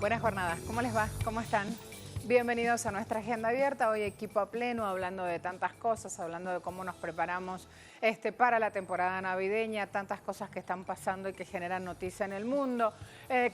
Buenas jornadas, ¿cómo les va? ¿Cómo están? Bienvenidos a nuestra agenda abierta, hoy equipo a pleno, hablando de tantas cosas, hablando de cómo nos preparamos para la temporada navideña, tantas cosas que están pasando y que generan noticia en el mundo,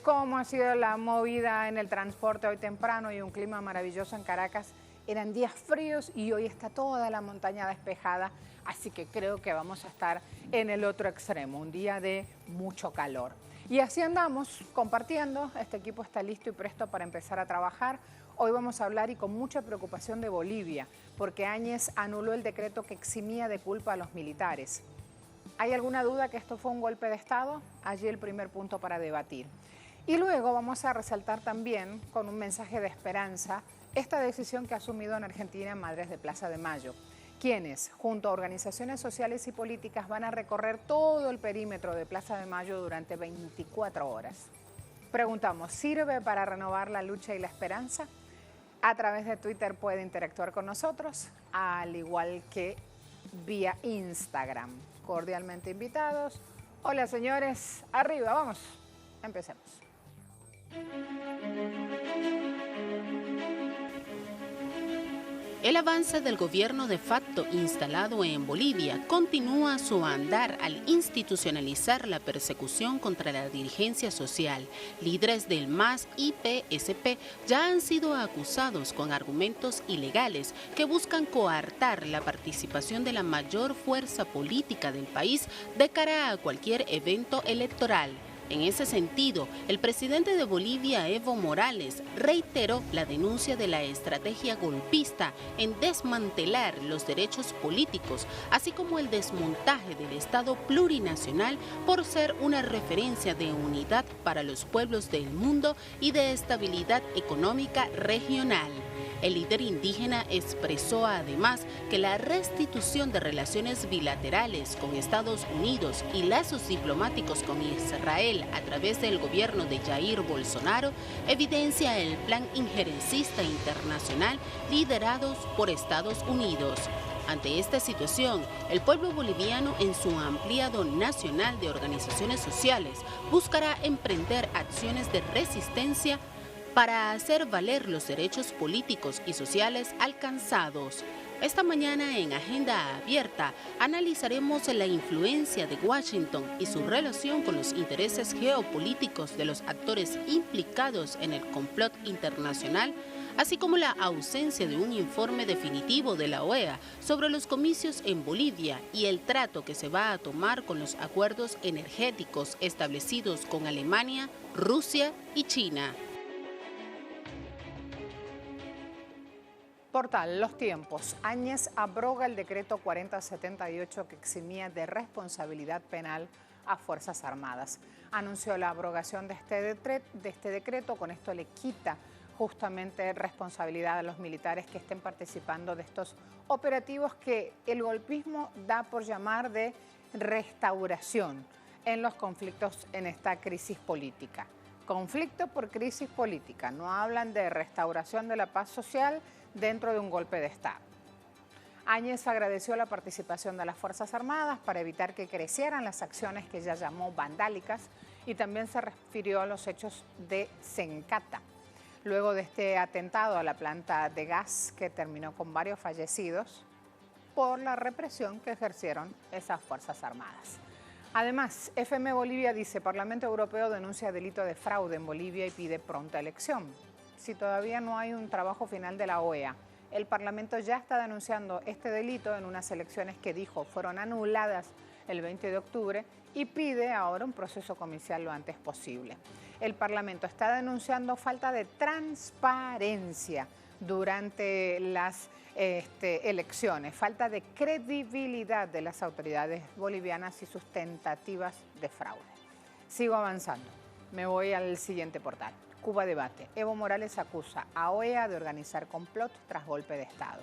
cómo ha sido la movida en el transporte hoy temprano y un clima maravilloso en Caracas. Eran días fríos y hoy está toda la montaña despejada, así que creo que vamos a estar en el otro extremo, un día de mucho calor. Y así andamos compartiendo, este equipo está listo y presto para empezar a trabajar. Hoy vamos a hablar y con mucha preocupación de Bolivia, porque Áñez anuló el decreto que eximía de culpa a los militares. ¿Hay alguna duda que esto fue un golpe de Estado? Allí el primer punto para debatir. Y luego vamos a resaltar también, con un mensaje de esperanza, esta decisión que ha asumido en Argentina Madres de Plaza de Mayo, quienes, junto a organizaciones sociales y políticas, van a recorrer todo el perímetro de Plaza de Mayo durante 24 horas. Preguntamos, ¿sirve para renovar la lucha y la esperanza? A través de Twitter puede interactuar con nosotros, al igual que vía Instagram. Cordialmente invitados. Hola señores, arriba, vamos, empecemos. El avance del gobierno de facto instalado en Bolivia continúa su andar al institucionalizar la persecución contra la dirigencia social. Líderes del MAS y PSP ya han sido acusados con argumentos ilegales que buscan coartar la participación de la mayor fuerza política del país de cara a cualquier evento electoral. En ese sentido, el presidente de Bolivia, Evo Morales, reiteró la denuncia de la estrategia golpista en desmantelar los derechos políticos, así como el desmontaje del Estado plurinacional por ser una referencia de unidad para los pueblos del mundo y de estabilidad económica regional. El líder indígena expresó además que la restitución de relaciones bilaterales con Estados Unidos y lazos diplomáticos con Israel a través del gobierno de Jair Bolsonaro evidencia el plan injerencista internacional liderados por Estados Unidos. Ante esta situación, el pueblo boliviano en su ampliado nacional de organizaciones sociales buscará emprender acciones de resistencia para hacer valer los derechos políticos y sociales alcanzados. Esta mañana en Agenda Abierta analizaremos la influencia de Washington y su relación con los intereses geopolíticos de los actores implicados en el complot internacional, así como la ausencia de un informe definitivo de la OEA sobre los comicios en Bolivia y el trato que se va a tomar con los acuerdos energéticos establecidos con Alemania, Rusia y China. Portal Los Tiempos. Áñez abroga el decreto 4078 que eximía de responsabilidad penal a Fuerzas Armadas. Anunció la abrogación de este decreto. Con esto le quita justamente responsabilidad a los militares que estén participando de estos operativos que el golpismo da por llamar de restauración en los conflictos en esta crisis política. Conflicto por crisis política. No hablan de restauración de la paz social dentro de un golpe de Estado. Áñez agradeció la participación de las Fuerzas Armadas para evitar que crecieran las acciones que ella llamó vandálicas y también se refirió a los hechos de Sencata, luego de este atentado a la planta de gas que terminó con varios fallecidos por la represión que ejercieron esas Fuerzas Armadas. Además, FM Bolivia dice, Parlamento Europeo denuncia delito de fraude en Bolivia y pide pronta elección. Si todavía no hay un trabajo final de la OEA, el Parlamento ya está denunciando este delito en unas elecciones que dijo fueron anuladas el 20 de octubre y pide ahora un proceso comicial lo antes posible. El Parlamento está denunciando falta de transparencia durante las elecciones, falta de credibilidad de las autoridades bolivianas y sus tentativas de fraude. Sigo avanzando, me voy al siguiente portal. Cuba Debate. Evo Morales acusa a OEA de organizar complot tras golpe de Estado.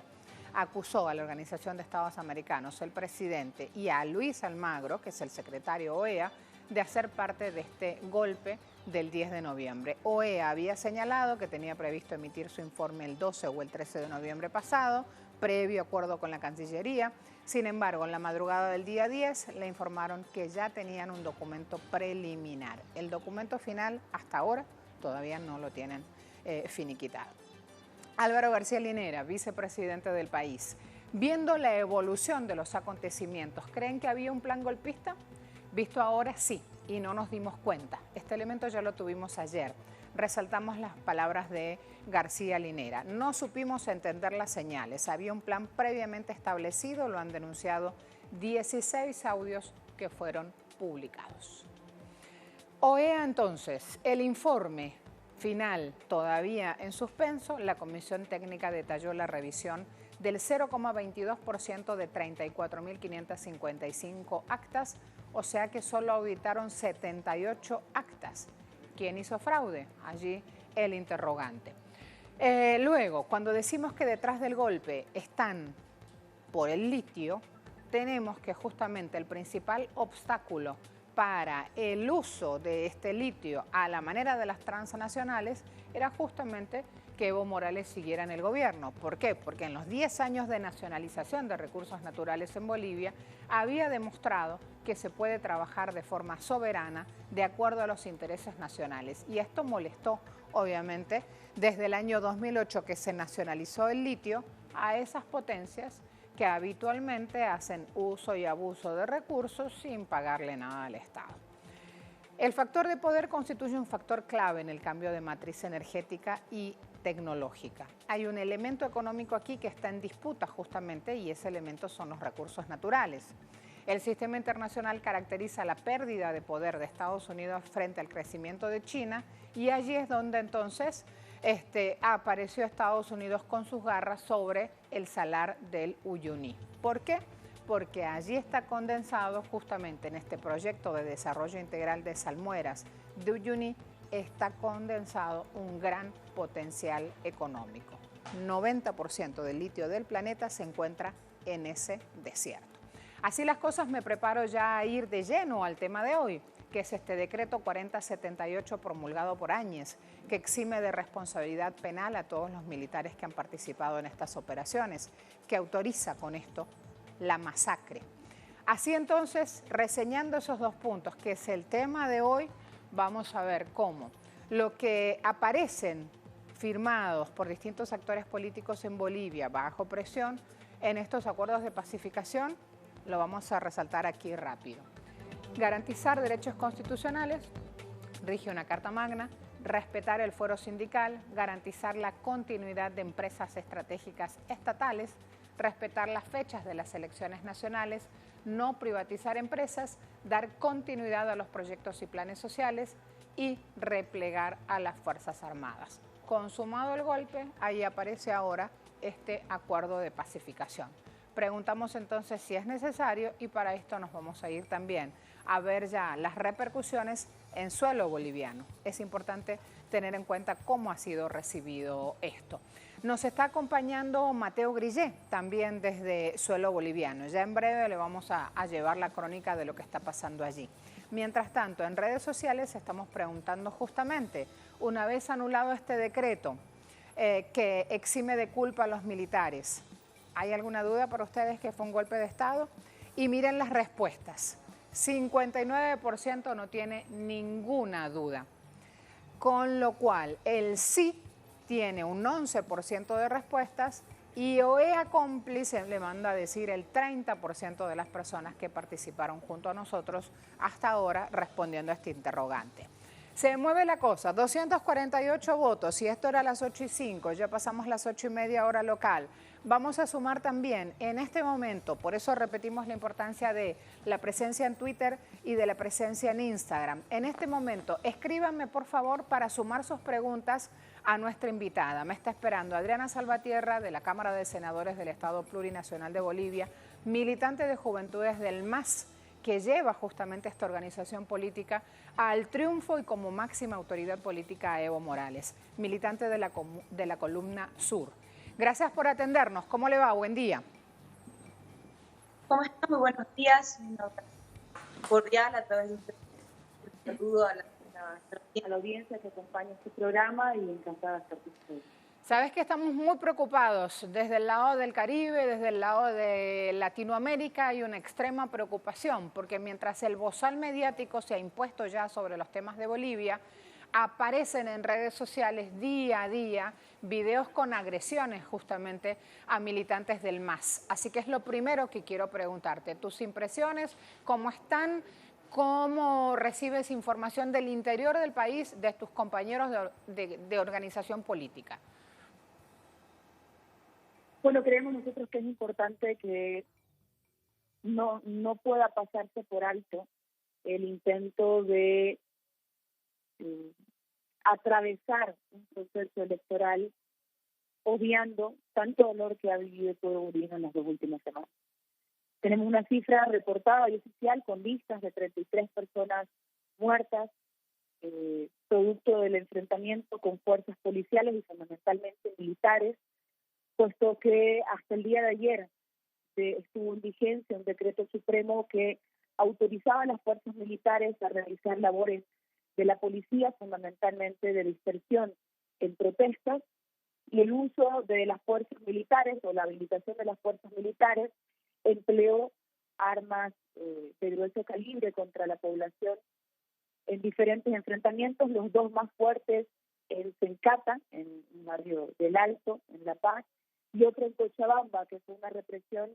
Acusó a la Organización de Estados Americanos, el presidente, y a Luis Almagro, que es el secretario OEA, de hacer parte de este golpe del 10 de noviembre. OEA había señalado que tenía previsto emitir su informe el 12 o el 13 de noviembre pasado, previo acuerdo con la Cancillería. Sin embargo, en la madrugada del día 10 le informaron que ya tenían un documento preliminar. El documento final, hasta ahora, todavía no lo tienen finiquitado. Álvaro García Linera, vicepresidente del país. Viendo la evolución de los acontecimientos, ¿creen que había un plan golpista? Visto ahora, sí, y no nos dimos cuenta. Este elemento ya lo tuvimos ayer. Resaltamos las palabras de García Linera. No supimos entender las señales. Había un plan previamente establecido, lo han denunciado 16 audios que fueron publicados. OEA entonces, el informe final todavía en suspenso. La Comisión Técnica detalló la revisión del 0,22% de 34.555 actas, o sea que solo auditaron 78 actas. ¿Quién hizo fraude? Allí el interrogante. Luego, cuando decimos que detrás del golpe están por el litio, tenemos que justamente el principal obstáculo para el uso de este litio a la manera de las transnacionales era justamente que Evo Morales siguiera en el gobierno. ¿Por qué? Porque en los 10 años de nacionalización de recursos naturales en Bolivia había demostrado que se puede trabajar de forma soberana de acuerdo a los intereses nacionales. Y esto molestó, obviamente, desde el año 2008 que se nacionalizó el litio a esas potencias que habitualmente hacen uso y abuso de recursos sin pagarle nada al Estado. El factor de poder constituye un factor clave en el cambio de matriz energética y tecnológica. Hay un elemento económico aquí que está en disputa justamente y ese elemento son los recursos naturales. El sistema internacional caracteriza la pérdida de poder de Estados Unidos frente al crecimiento de China y allí es donde entonces apareció Estados Unidos con sus garras sobre el salar del Uyuni. ¿Por qué? Porque allí está condensado justamente en este proyecto de desarrollo integral de salmueras de Uyuni, está condensado un gran potencial económico. 90% del litio del planeta se encuentra en ese desierto. Así las cosas, me preparo ya a ir de lleno al tema de hoy, que es este decreto 4078 promulgado por Áñez, que exime de responsabilidad penal a todos los militares que han participado en estas operaciones, que autoriza con esto la masacre. Así entonces, reseñando esos dos puntos, que es el tema de hoy, vamos a ver cómo lo que aparecen firmados por distintos actores políticos en Bolivia bajo presión en estos acuerdos de pacificación, lo vamos a resaltar aquí rápido. Garantizar derechos constitucionales, rige una Carta Magna, respetar el fuero sindical, garantizar la continuidad de empresas estratégicas estatales, respetar las fechas de las elecciones nacionales, no privatizar empresas, dar continuidad a los proyectos y planes sociales y replegar a las Fuerzas Armadas. Consumado el golpe, ahí aparece ahora este acuerdo de pacificación. Preguntamos entonces si es necesario y para esto nos vamos a ir también a ver ya las repercusiones en suelo boliviano. Es importante tener en cuenta cómo ha sido recibido esto. Nos está acompañando Mateo Grillé, también desde suelo boliviano. Ya en breve le vamos a llevar la crónica de lo que está pasando allí. Mientras tanto, en redes sociales estamos preguntando justamente, una vez anulado este decreto que exime de culpa a los militares, ¿hay alguna duda para ustedes que fue un golpe de Estado? Y miren las respuestas. 59% no tiene ninguna duda. Con lo cual, el sí tiene un 11% de respuestas y OEA cómplice le manda a decir el 30% de las personas que participaron junto a nosotros hasta ahora respondiendo a este interrogante. Se mueve la cosa, 248 votos y esto era a las 8:05, ya pasamos las 8:30 hora local. Vamos a sumar también en este momento, por eso repetimos la importancia de la presencia en Twitter y de la presencia en Instagram. En este momento, escríbanme por favor para sumar sus preguntas a nuestra invitada. Me está esperando Adriana Salvatierra de la Cámara de Senadores del Estado Plurinacional de Bolivia, militante de Juventudes del MAS, que lleva justamente esta organización política al triunfo y como máxima autoridad política a Evo Morales, militante de la columna Sur. Gracias por atendernos. ¿Cómo le va? Buen día. ¿Cómo está? Muy buenos días. Cordial a través de usted. Un saludo a la audiencia que acompaña este programa y encantada de estar con ustedes. Sabes que estamos muy preocupados desde el lado del Caribe, desde el lado de Latinoamérica hay una extrema preocupación porque mientras el bozal mediático se ha impuesto ya sobre los temas de Bolivia, aparecen en redes sociales día a día videos con agresiones justamente a militantes del MAS. Así que es lo primero que quiero preguntarte. Tus impresiones, ¿cómo están? ¿Cómo recibes información del interior del país de tus compañeros de organización política? Bueno, creemos nosotros que es importante que no pueda pasarse por alto el intento de atravesar un proceso electoral obviando tanto dolor que ha vivido el pueblo boliviano en las 2 últimas semanas. Tenemos una cifra reportada y oficial con listas de 33 personas muertas, producto del enfrentamiento con fuerzas policiales y fundamentalmente militares, puesto que hasta el día de ayer estuvo en vigencia un decreto supremo que autorizaba a las fuerzas militares a realizar labores de la policía, fundamentalmente de dispersión en protestas, y el uso de las fuerzas militares o la habilitación de las fuerzas militares empleó armas de grueso calibre contra la población en diferentes enfrentamientos, los 2 más fuertes en Sencata, en el barrio del Alto, en La Paz, y otro en Cochabamba, que fue una represión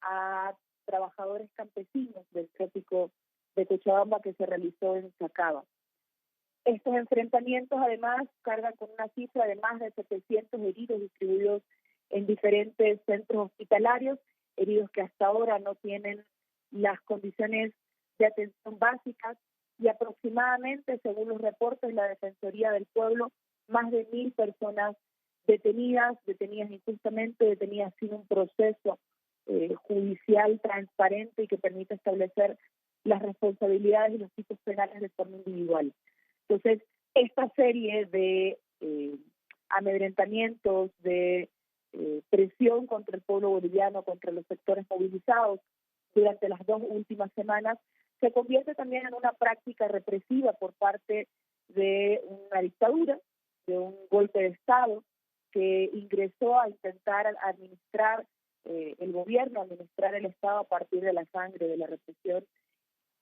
a trabajadores campesinos del trópico de Cochabamba que se realizó en Sacaba. Estos enfrentamientos además cargan con una cifra de más de 700 heridos distribuidos en diferentes centros hospitalarios, heridos que hasta ahora no tienen las condiciones de atención básicas, y aproximadamente, según los reportes de la Defensoría del Pueblo, más de 1.000 personas detenidas injustamente, detenidas sin un proceso judicial transparente y que permita establecer las responsabilidades y los tipos penales de forma individual. Entonces, esta serie de amedrentamientos, de presión contra el pueblo boliviano, contra los sectores movilizados durante las 2 últimas semanas, se convierte también en una práctica represiva por parte de una dictadura, de un golpe de Estado que ingresó a intentar administrar el gobierno, administrar el Estado a partir de la sangre, de la represión.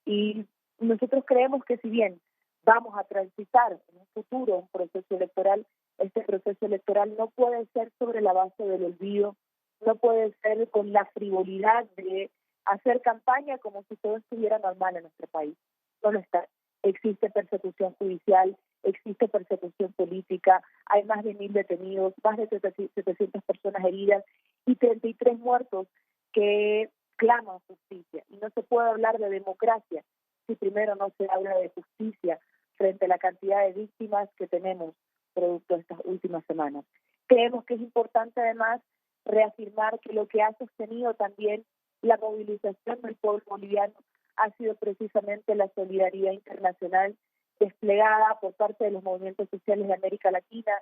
Y nosotros creemos que si bien vamos a transitar en un futuro un proceso electoral, este proceso electoral no puede ser sobre la base del olvido, no puede ser con la frivolidad de hacer campaña como si todo estuviera normal en nuestro país. No lo está. Existe persecución judicial, existe persecución política, hay más de 1.000 detenidos, más de 700 personas heridas y 33 muertos que claman justicia. Y no se puede hablar de democracia si primero no se habla de justicia frente a la cantidad de víctimas que tenemos producto de estas últimas semanas. Creemos que es importante además reafirmar que lo que ha sostenido también la movilización del pueblo boliviano ha sido precisamente la solidaridad internacional desplegada por parte de los movimientos sociales de América Latina,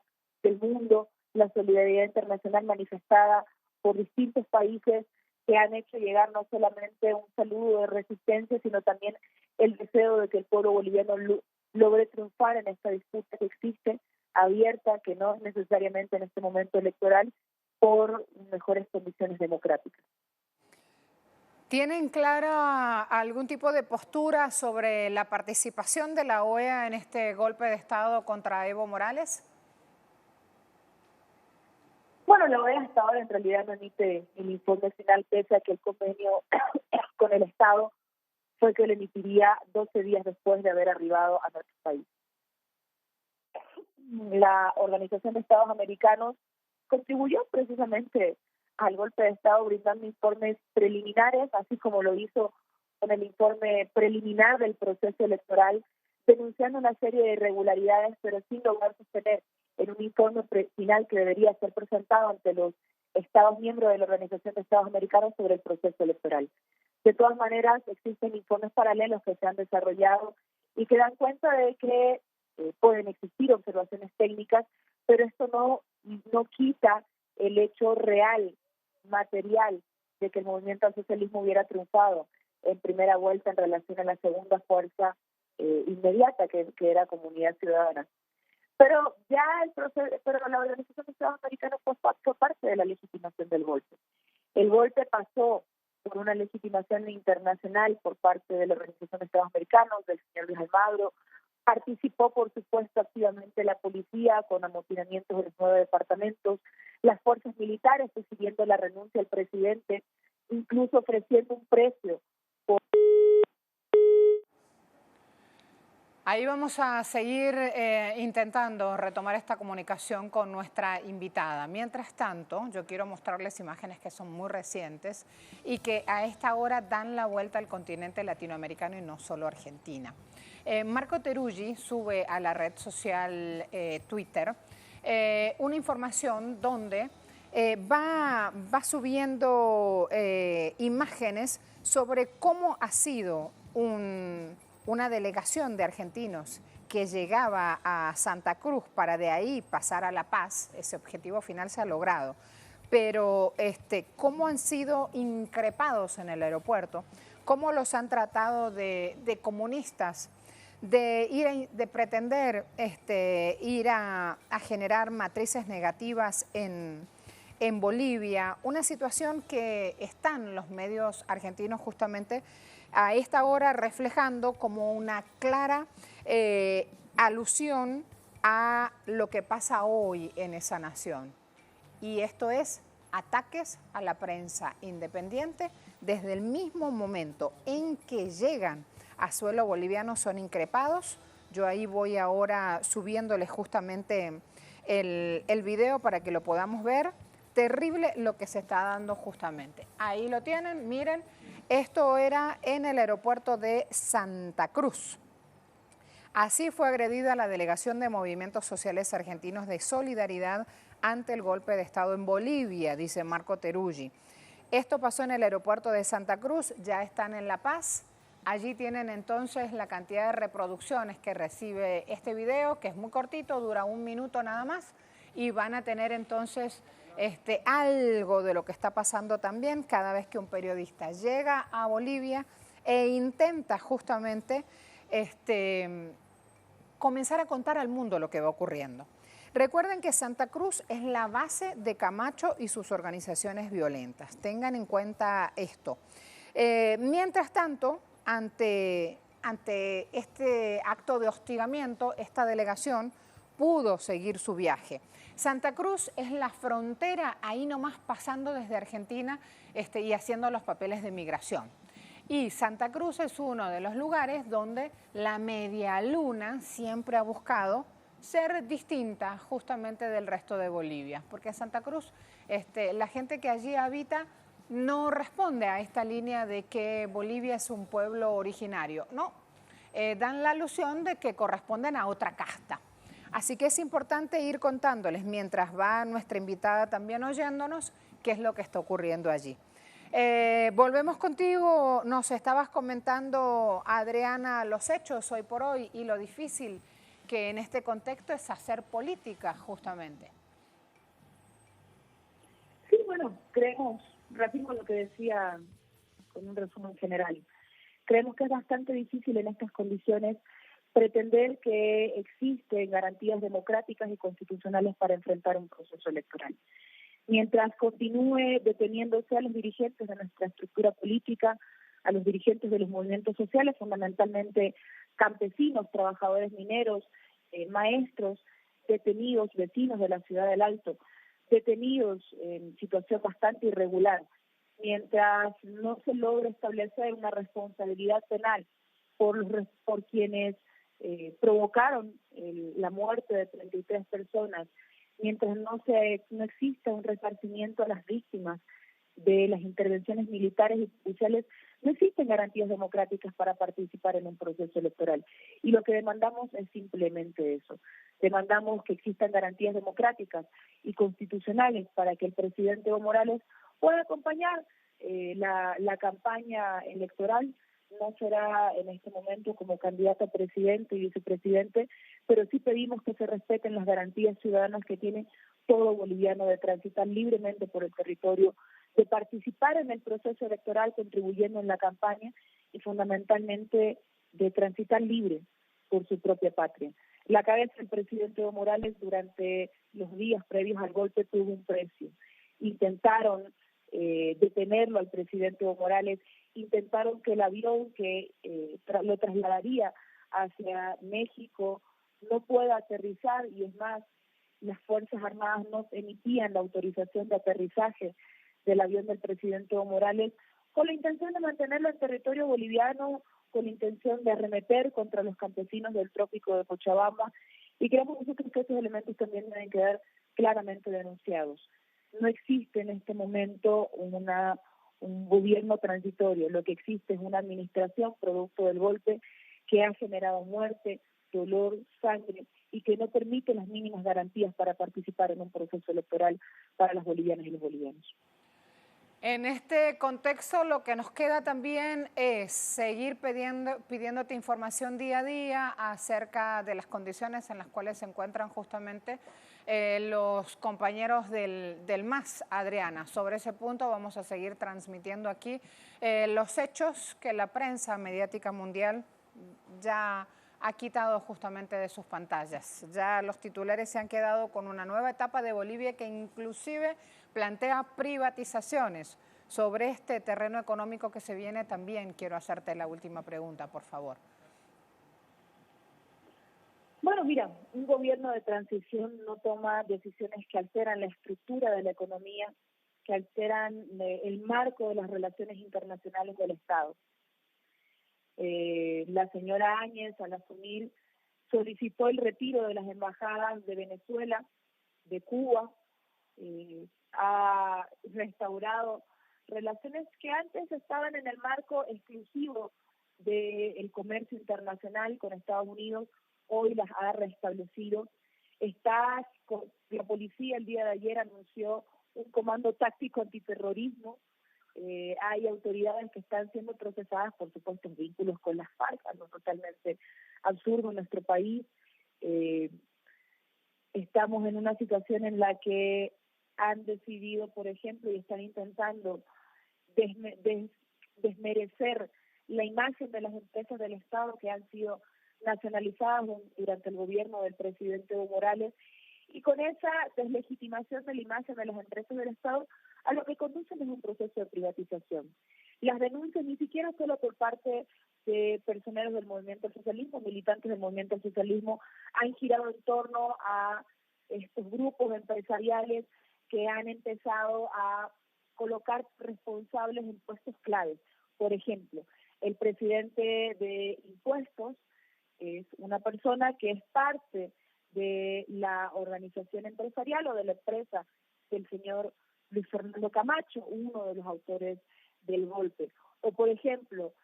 del mundo, la solidaridad internacional manifestada por distintos países que han hecho llegar no solamente un saludo de resistencia, sino también el deseo de que el pueblo boliviano logre triunfar en esta disputa que existe, abierta, que no es necesariamente en este momento electoral, por mejores condiciones democráticas. ¿Tienen clara algún tipo de postura sobre la participación de la OEA en este golpe de Estado contra Evo Morales? Bueno, la OEA hasta ahora en realidad no emite el informe final, pese a que el convenio con el Estado fue que lo emitiría 12 días después de haber arribado a nuestro país. La Organización de Estados Americanos contribuyó precisamente al golpe de Estado brindando informes preliminares, así como lo hizo con el informe preliminar del proceso electoral, denunciando una serie de irregularidades, pero sin lograr sostener en un informe final que debería ser presentado ante los Estados miembros de la Organización de Estados Americanos sobre el proceso electoral. De todas maneras, existen informes paralelos que se han desarrollado y que dan cuenta de que pueden existir observaciones técnicas, pero esto no quita el hecho real, material, de que el movimiento al socialismo hubiera triunfado en primera vuelta en relación a la segunda fuerza inmediata que era Comunidad Ciudadana. Pero ya pero la Organización de Estados Americanos fue parte de la legitimación del golpe. El golpe pasó por una legitimación internacional por parte de la Organización de Estados Americanos, del señor Luis Almagro, Participó, por supuesto, activamente la policía con amotinamientos de los 9 departamentos, las fuerzas militares exigiendo la renuncia del presidente, incluso ofreciendo un precio. Ahí vamos a seguir intentando retomar esta comunicación con nuestra invitada. Mientras tanto, yo quiero mostrarles imágenes que son muy recientes y que a esta hora dan la vuelta al continente latinoamericano y no solo Argentina. Marco Teruggi sube a la red social Twitter una información donde va subiendo imágenes sobre cómo ha sido una delegación de argentinos que llegaba a Santa Cruz para de ahí pasar a La Paz. Ese objetivo final se ha logrado. Pero cómo han sido increpados en el aeropuerto, cómo los han tratado de comunistas, de pretender ir a generar matrices negativas en Bolivia, una situación que están los medios argentinos justamente a esta hora reflejando como una clara alusión a lo que pasa hoy en esa nación. Y esto es ataques a la prensa independiente desde el mismo momento en que llegan a suelo boliviano son increpados. Yo ahí voy ahora subiéndoles justamente el video para que lo podamos ver. Terrible lo que se está dando justamente. Ahí lo tienen, miren, esto era en el aeropuerto de Santa Cruz. Así fue agredida la delegación de movimientos sociales argentinos de solidaridad ante el golpe de Estado en Bolivia, dice Marco Teruggi. Esto pasó en el aeropuerto de Santa Cruz, ya están en La Paz. Allí tienen entonces la cantidad de reproducciones que recibe este video, que es muy cortito, dura 1 minuto nada más, y van a tener entonces algo de lo que está pasando también cada vez que un periodista llega a Bolivia e intenta justamente comenzar a contar al mundo lo que va ocurriendo. Recuerden que Santa Cruz es la base de Camacho y sus organizaciones violentas. Tengan en cuenta esto. Mientras tanto, ante este acto de hostigamiento, esta delegación pudo seguir su viaje. Santa Cruz es la frontera, ahí nomás pasando desde Argentina y haciendo los papeles de migración. Y Santa Cruz es uno de los lugares donde la media luna siempre ha buscado ser distinta justamente del resto de Bolivia, porque Santa Cruz, la gente que allí habita no responde a esta línea de que Bolivia es un pueblo originario, no, dan la alusión de que corresponden a otra casta. Así que es importante ir contándoles, mientras va nuestra invitada también oyéndonos, qué es lo que está ocurriendo allí. Volvemos contigo, nos estabas comentando, Adriana, los hechos hoy por hoy y lo difícil que en este contexto es hacer política justamente. Sí, bueno, creemos, repito lo que decía con un resumen general, creemos que es bastante difícil en estas condiciones pretender que existen garantías democráticas y constitucionales para enfrentar un proceso electoral. Mientras continúe deteniéndose a los dirigentes de nuestra estructura política, a los dirigentes de los movimientos sociales, fundamentalmente campesinos, trabajadores mineros, maestros, detenidos, vecinos de la ciudad del Alto, detenidos en situación bastante irregular, mientras no se logra establecer una responsabilidad penal por quienes provocaron la muerte de 33 personas, mientras no exista un resarcimiento a las víctimas de las intervenciones militares y policiales, no existen garantías democráticas para participar en un proceso electoral. Y lo que demandamos es simplemente eso. Demandamos que existan garantías democráticas y constitucionales para que el presidente Evo Morales pueda acompañar la campaña electoral. No será en este momento como candidato a presidente y vicepresidente, pero sí pedimos que se respeten las garantías ciudadanas que tiene todo boliviano de transitar libremente por el territorio, de participar en el proceso electoral contribuyendo en la campaña y fundamentalmente de transitar libre por su propia patria. La cabeza del presidente Evo Morales durante los días previos al golpe tuvo un precio. Intentaron detenerlo al presidente Evo Morales, intentaron que el avión que lo trasladaría hacia México no pueda aterrizar, y es más, las Fuerzas Armadas no emitían la autorización de aterrizaje del avión del presidente Evo Morales, con la intención de mantenerlo en territorio boliviano, con la intención de arremeter contra los campesinos del trópico de Cochabamba, y creemos nosotros que esos elementos también deben quedar claramente denunciados. No existe en este momento un gobierno transitorio, lo que existe es una administración producto del golpe que ha generado muerte, dolor, sangre, y que no permite las mínimas garantías para participar en un proceso electoral para las bolivianas y los bolivianos. En este contexto, lo que nos queda también es seguir pidiéndote información día a día acerca de las condiciones en las cuales se encuentran justamente los compañeros del MAS, Adriana. Sobre ese punto vamos a seguir transmitiendo aquí los hechos que la prensa mediática mundial ya ha quitado justamente de sus pantallas. Ya los titulares se han quedado con una nueva etapa de Bolivia que inclusive plantea privatizaciones. Sobre este terreno económico que se viene también quiero hacerte la última pregunta, por favor. Bueno, mira, un gobierno de transición no toma decisiones que alteran la estructura de la economía, que alteran el marco de las relaciones internacionales del Estado. La señora Áñez, al asumir, solicitó el retiro de las embajadas de Venezuela, de Cuba, ha restaurado relaciones que antes estaban en el marco exclusivo del comercio internacional con Estados Unidos, hoy las ha restablecido. La policía el día de ayer anunció un comando táctico antiterrorismo. Hay autoridades que están siendo procesadas, por supuesto, en vínculos con las FARC, algo totalmente absurdo en nuestro país. Estamos en una situación en la que han decidido, por ejemplo, y están intentando desmerecer la imagen de las empresas del Estado que han sido nacionalizadas durante el gobierno del presidente Evo Morales, y con esa deslegitimación de la imagen de las empresas del Estado, a lo que conducen es un proceso de privatización. Las denuncias ni siquiera solo por parte de personeros del movimiento al socialismo, militantes del movimiento al socialismo, han girado en torno a estos grupos empresariales que han empezado a colocar responsables en puestos claves. Por ejemplo, el presidente de Impuestos es una persona que es parte de la organización empresarial o de la empresa del señor Luis Fernando Camacho, uno de los autores del golpe. O, por ejemplo,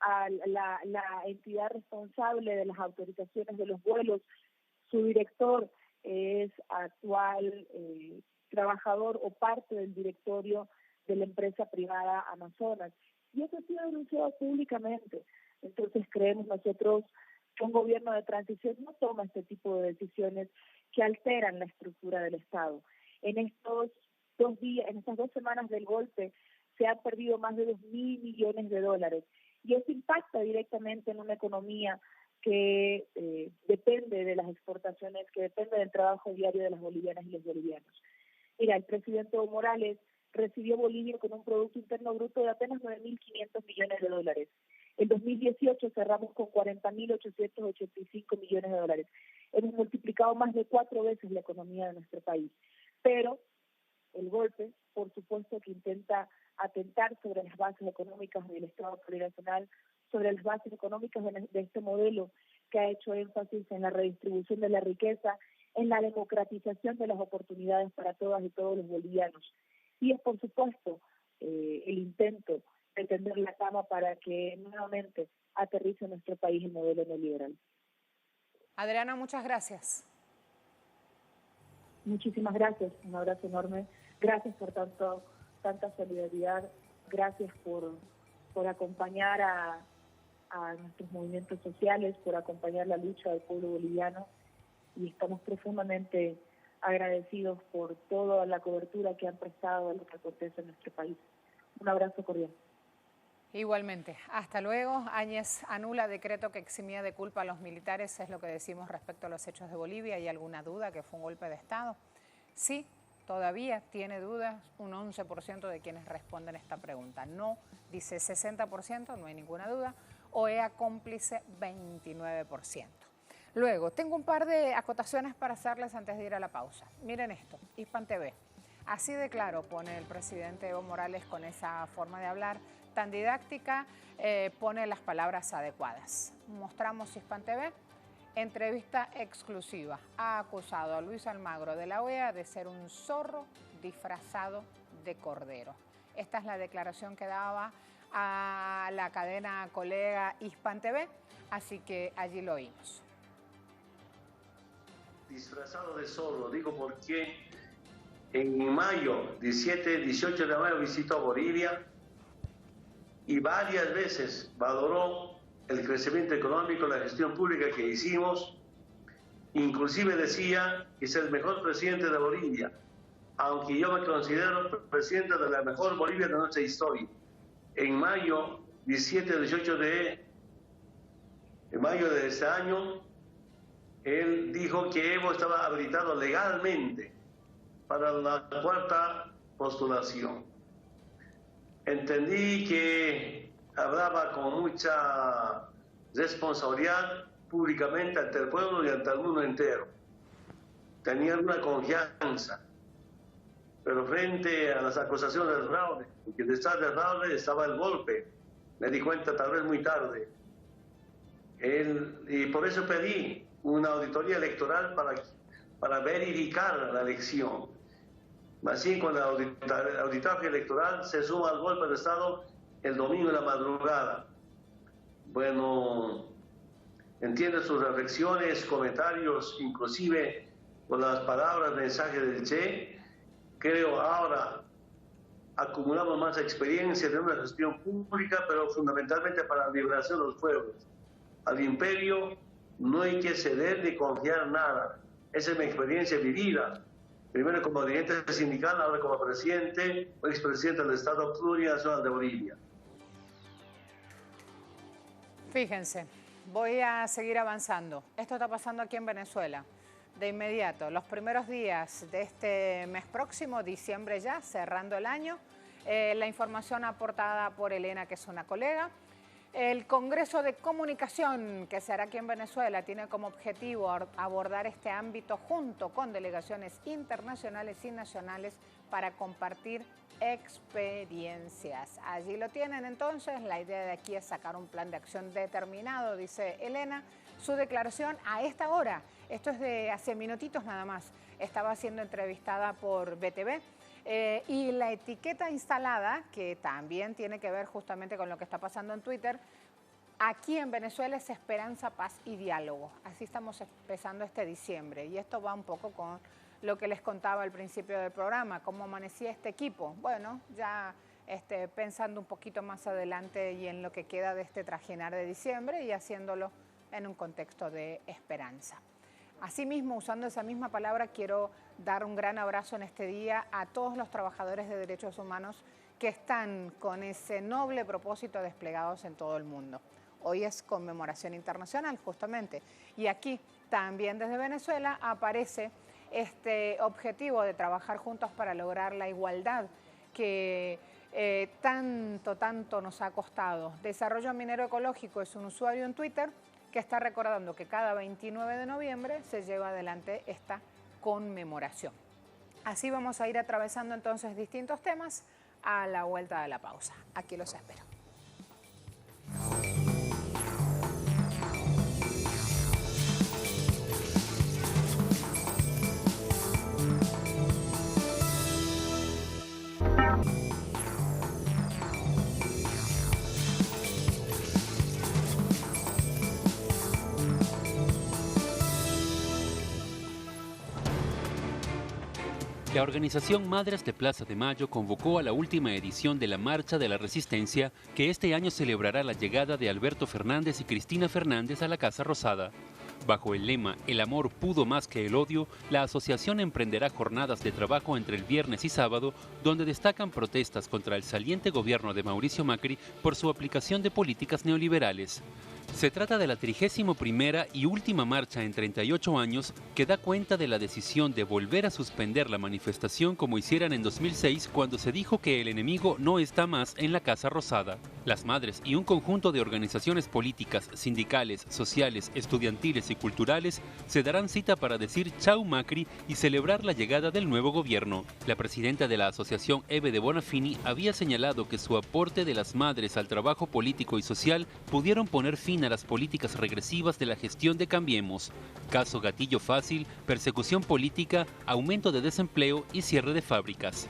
a la entidad responsable de las autorizaciones de los vuelos, su director es actual trabajador o parte del directorio de la empresa privada Amazonas. Y eso ha sido denunciado públicamente. Entonces creemos nosotros que un gobierno de transición no toma este tipo de decisiones que alteran la estructura del Estado. En estos 2 días, en estas 2 semanas del golpe, se han perdido más de $2.000 millones de dólares. Y eso impacta directamente en una economía que depende de las exportaciones, que depende del trabajo diario de las bolivianas y los bolivianos. Mira, el presidente Evo Morales recibió Bolivia con un Producto Interno Bruto de apenas 9.500 millones de dólares. En 2018 cerramos con 40.885 millones de dólares. Hemos multiplicado más de 4 veces la economía de nuestro país. Pero el golpe, por supuesto, que intenta atentar sobre las bases económicas del Estado plurinacional, sobre las bases económicas de este modelo que ha hecho énfasis en la redistribución de la riqueza, en la democratización de las oportunidades para todas y todos los bolivianos. Y es, por supuesto, el intento de tender la cama para que nuevamente aterrice en nuestro país el modelo neoliberal. Adriana, muchas gracias. Muchísimas gracias, un abrazo enorme. Gracias por tanta solidaridad, gracias por acompañar a nuestros movimientos sociales, por acompañar la lucha del pueblo boliviano, y estamos profundamente agradecidos por toda la cobertura que han prestado a lo que acontece en nuestro país. Un abrazo cordial. Igualmente. Hasta luego. Áñez anula decreto que eximía de culpa a los militares, es lo que decimos respecto a los hechos de Bolivia. ¿Hay alguna duda que fue un golpe de Estado? Sí, todavía tiene dudas un 11% de quienes responden esta pregunta. No, dice 60%, no hay ninguna duda. OEA cómplice 29%. Luego, tengo un par de acotaciones para hacerles antes de ir a la pausa. Miren esto, Hispan TV. Así de claro pone el presidente Evo Morales con esa forma de hablar tan didáctica, pone las palabras adecuadas. Mostramos Hispan TV. Entrevista exclusiva. Ha acusado a Luis Almagro de la OEA de ser un zorro disfrazado de cordero. Esta es la declaración que daba a la cadena colega Hispan TV, así que allí lo oímos. Disfrazado de zorro, digo porque en mayo, 17, 18 de mayo visitó Bolivia y varias veces valoró el crecimiento económico, la gestión pública que hicimos. Inclusive decía que es el mejor presidente de Bolivia, aunque yo me considero presidente de la mejor Bolivia de nuestra historia. En mayo, 17, 18 de mayo de este año, él dijo que Evo estaba habilitado legalmente para la cuarta postulación. Entendí que hablaba con mucha responsabilidad públicamente ante el pueblo y ante el mundo entero. Tenía una confianza, pero frente a las acusaciones del fraude, porque detrás del fraude estaba el golpe, me di cuenta tal vez muy tarde. Y por eso pedí una auditoría electoral para verificar la elección. Así, con la auditoría electoral se suma al golpe de Estado el domingo en la madrugada. Bueno, entiendo sus reflexiones, comentarios, inclusive con las palabras, mensajes del Che. Creo ahora acumulamos más experiencia de una gestión pública, pero fundamentalmente para la liberación de los pueblos. Al imperio no hay que ceder ni confiar nada. Esa es mi experiencia vivida. Primero como dirigente sindical, ahora como presidente o expresidente del Estado Plurinacional de Bolivia. Fíjense, voy a seguir avanzando. Esto está pasando aquí en Venezuela. De inmediato, los primeros días de este mes próximo, diciembre ya, cerrando el año, la información aportada por Elena, que es una colega. El Congreso de Comunicación que se hará aquí en Venezuela tiene como objetivo abordar este ámbito junto con delegaciones internacionales y nacionales para compartir experiencias. Allí lo tienen entonces, la idea de aquí es sacar un plan de acción determinado, dice Elena. Su declaración a esta hora, esto es de hace minutitos nada más, estaba siendo entrevistada por BTV. Y la etiqueta instalada, que también tiene que ver justamente con lo que está pasando en Twitter, aquí en Venezuela es esperanza, paz y diálogo. Así estamos empezando este diciembre y esto va un poco con lo que les contaba al principio del programa, cómo amanecía este equipo. Bueno, ya pensando un poquito más adelante y en lo que queda de este trajinar de diciembre y haciéndolo en un contexto de esperanza. Asimismo, usando esa misma palabra, quiero dar un gran abrazo en este día a todos los trabajadores de derechos humanos que están con ese noble propósito desplegados en todo el mundo. Hoy es conmemoración internacional, justamente, y aquí también desde Venezuela aparece este objetivo de trabajar juntos para lograr la igualdad que tanto nos ha costado. Desarrollo Minero Ecológico es un usuario en Twitter que está recordando que cada 29 de noviembre se lleva adelante esta conmemoración. Así vamos a ir atravesando entonces distintos temas a la vuelta de la pausa. Aquí los espero. La organización Madres de Plaza de Mayo convocó a la última edición de la Marcha de la Resistencia, que este año celebrará la llegada de Alberto Fernández y Cristina Fernández a la Casa Rosada. Bajo el lema "El amor pudo más que el odio", la asociación emprenderá jornadas de trabajo entre el viernes y sábado, donde destacan protestas contra el saliente gobierno de Mauricio Macri por su aplicación de políticas neoliberales. Se trata de la 31ª y última marcha en 38 años que da cuenta de la decisión de volver a suspender la manifestación como hicieran en 2006, cuando se dijo que el enemigo no está más en la Casa Rosada. Las madres y un conjunto de organizaciones políticas, sindicales, sociales, estudiantiles y culturales se darán cita para decir chau Macri y celebrar la llegada del nuevo gobierno. La presidenta de la asociación, Eve de Bonafini, había señalado que su aporte de las madres al trabajo político y social pudieron poner fin a las políticas regresivas de la gestión de Cambiemos. Caso gatillo fácil, persecución política, aumento de desempleo y cierre de fábricas.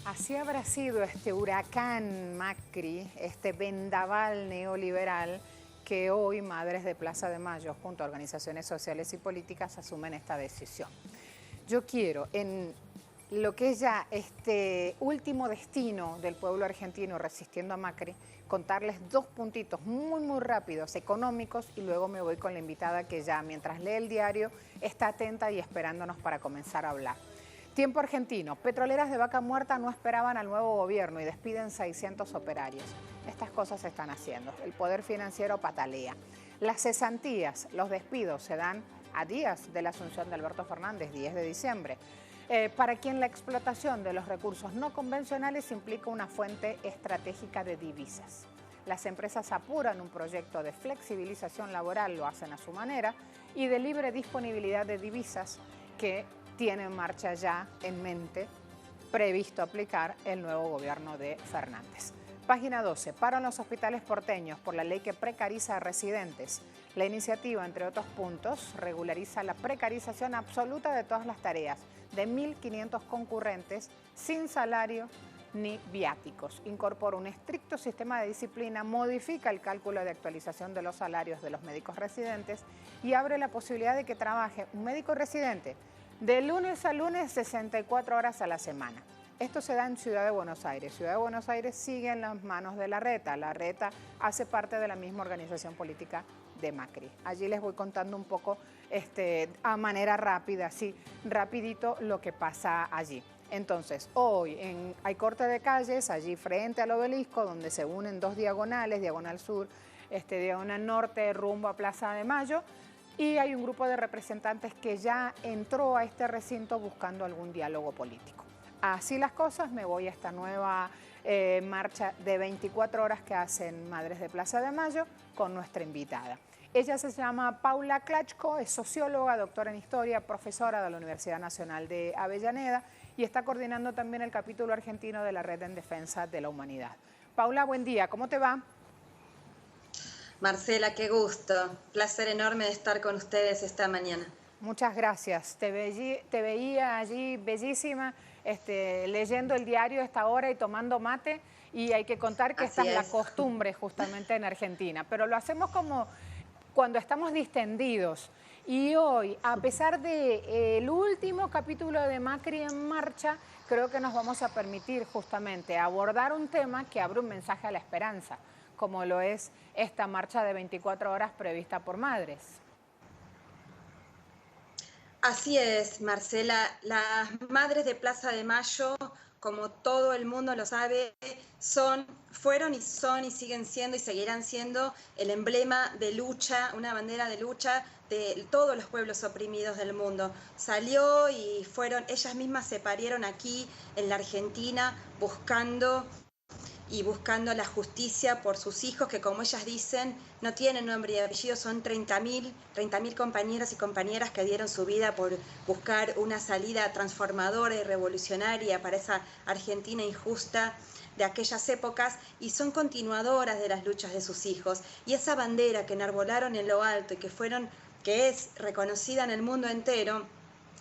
Así habrá sido este huracán Macri, este vendaval neoliberal que hoy Madres de Plaza de Mayo, junto a organizaciones sociales y políticas, asumen esta decisión. Yo quiero, en lo que es ya este último destino del pueblo argentino resistiendo a Macri, contarles dos puntitos muy rápidos, económicos, y luego me voy con la invitada que ya, mientras lee el diario, está atenta y esperándonos para comenzar a hablar. Tiempo argentino. Petroleras de Vaca Muerta no esperaban al nuevo gobierno y despiden 600 operarios. Estas cosas se están haciendo. El poder financiero patalea. Las cesantías, los despidos se dan a días de la asunción de Alberto Fernández, 10 de diciembre. Para quien la explotación de los recursos no convencionales implica una fuente estratégica de divisas. Las empresas apuran un proyecto de flexibilización laboral, lo hacen a su manera, y de libre disponibilidad de divisas que tiene en marcha ya en mente, previsto aplicar el nuevo gobierno de Fernández. Página 12. Paro en los hospitales porteños por la ley que precariza a residentes. La iniciativa, entre otros puntos, regulariza la precarización absoluta de todas las tareas de 1.500 concurrentes sin salario ni viáticos. Incorpora un estricto sistema de disciplina, modifica el cálculo de actualización de los salarios de los médicos residentes y abre la posibilidad de que trabaje un médico residente de lunes a lunes 64 horas a la semana. Esto se da en Ciudad de Buenos Aires. Ciudad de Buenos Aires sigue en las manos de la Reta. La Reta hace parte de la misma organización política de Macri. Allí les voy contando un poco a manera rápida, así rapidito, lo que pasa allí. Entonces, hoy hay corte de calles allí frente al obelisco, donde se unen dos diagonales, diagonal sur, diagonal norte, rumbo a Plaza de Mayo. Y hay un grupo de representantes que ya entró a este recinto buscando algún diálogo político. Así las cosas, me voy a esta nueva marcha de 24 horas que hacen Madres de Plaza de Mayo con nuestra invitada. Ella se llama Paula Klachko, es socióloga, doctora en historia, profesora de la Universidad Nacional de Avellaneda y está coordinando también el capítulo argentino de la Red en Defensa de la Humanidad. Paula, buen día, ¿cómo te va? Marcela, qué gusto. Placer enorme de estar con ustedes esta mañana. Muchas gracias. Te veía allí bellísima, leyendo el diario a esta hora y tomando mate. Y hay que contar que esta es la costumbre justamente en Argentina. Pero lo hacemos como cuando estamos distendidos. Y hoy, a pesar del último capítulo de Macri en marcha, creo que nos vamos a permitir justamente abordar un tema que abre un mensaje a la esperanza, como lo es esta marcha de 24 horas prevista por Madres. Así es, Marcela. Las Madres de Plaza de Mayo, como todo el mundo lo sabe, fueron y son y siguen siendo y seguirán siendo el emblema de lucha, una bandera de lucha de todos los pueblos oprimidos del mundo. Salió y ellas mismas se parieron aquí en la Argentina buscando la justicia por sus hijos, que como ellas dicen, no tienen nombre y apellido, son 30.000 compañeras y compañeras que dieron su vida por buscar una salida transformadora y revolucionaria para esa Argentina injusta de aquellas épocas, y son continuadoras de las luchas de sus hijos. Y esa bandera que enarbolaron en lo alto y que es reconocida en el mundo entero,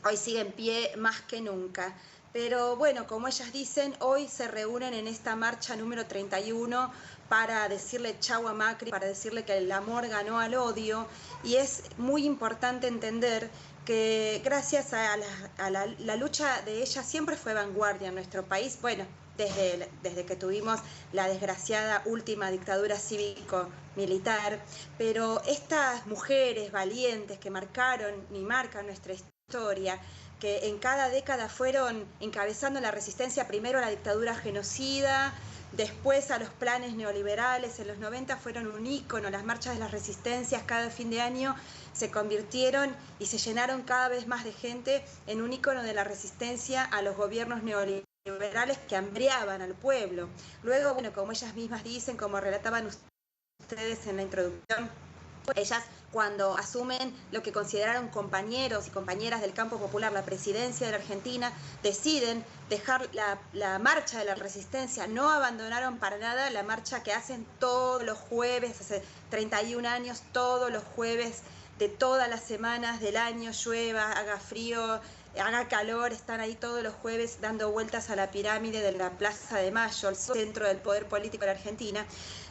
hoy sigue en pie más que nunca. Pero bueno, como ellas dicen, hoy se reúnen en esta marcha número 31 para decirle chau a Macri, para decirle que el amor ganó al odio. Y es muy importante entender que gracias a la lucha de ellas siempre fue vanguardia en nuestro país. Bueno, desde que tuvimos la desgraciada última dictadura cívico-militar. Pero estas mujeres valientes que marcaron y marcan nuestra historia, que en cada década fueron encabezando la resistencia, primero a la dictadura genocida, después a los planes neoliberales. En los 90 fueron un ícono, las marchas de las resistencias cada fin de año se convirtieron y se llenaron cada vez más de gente en un ícono de la resistencia a los gobiernos neoliberales que hambriaban al pueblo. Luego, bueno, como ellas mismas dicen, como relataban ustedes en la introducción, ellas cuando asumen lo que consideraron compañeros y compañeras del campo popular, la presidencia de la Argentina, deciden dejar la marcha de la resistencia, no abandonaron para nada la marcha que hacen todos los jueves, hace 31 años, todos los jueves de todas las semanas del año, llueva, haga frío, haga calor, están ahí todos los jueves dando vueltas a la pirámide de la Plaza de Mayo, el centro del poder político de la Argentina,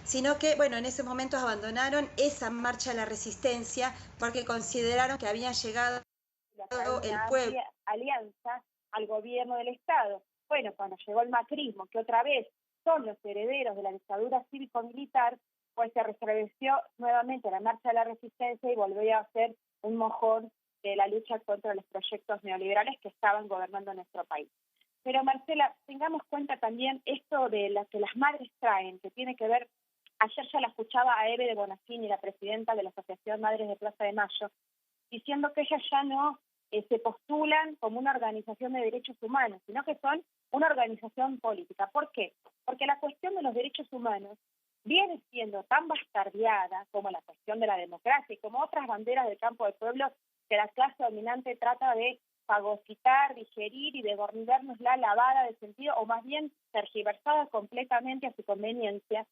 sino que, bueno, en ese momento abandonaron esa marcha de la resistencia porque consideraron que había llegado el pueblo. Alianza al gobierno del Estado. Bueno, cuando llegó el macrismo, que otra vez son los herederos de la dictadura cívico-militar, pues se restableció nuevamente la marcha de la resistencia y volvió a ser un mojón de la lucha contra los proyectos neoliberales que estaban gobernando nuestro país. Pero Marcela, tengamos cuenta también esto de lo que las madres traen, que tiene que ver, ayer ya la escuchaba a Eve de Bonafini, la presidenta de la Asociación Madres de Plaza de Mayo, diciendo que ellas ya no se postulan como una organización de derechos humanos, sino que son una organización política. ¿Por qué? Porque la cuestión de los derechos humanos viene siendo tan bastardeada como la cuestión de la democracia y como otras banderas del campo del pueblo que la clase dominante trata de fagocitar, digerir y de volvernos la lavada de sentido, o más bien tergiversada completamente a su conveniencia.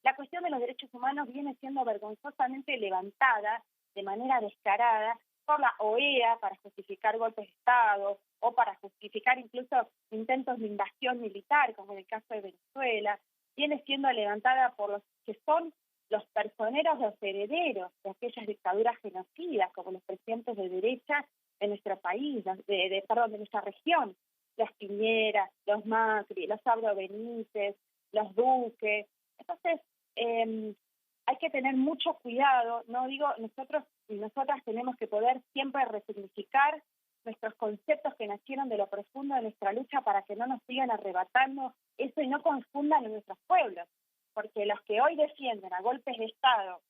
La cuestión de los derechos humanos viene siendo vergonzosamente levantada de manera descarada por la OEA para justificar golpes de Estado o para justificar incluso intentos de invasión militar, como en el caso de Venezuela. Viene siendo levantada por los que son los personeros, los herederos de aquellas dictaduras genocidas, como los presidentes de derecha de nuestro país, de nuestra región, los Piñera, los Macri, los Abdo Benítez, los Duque. Entonces, hay que tener mucho cuidado, no digo, nosotros y nosotras tenemos que poder siempre resignificar nuestros conceptos que nacieron de lo profundo de nuestra lucha para que no nos sigan arrebatando eso y no confundan a nuestros pueblos, porque los que hoy defienden a golpes de Estado,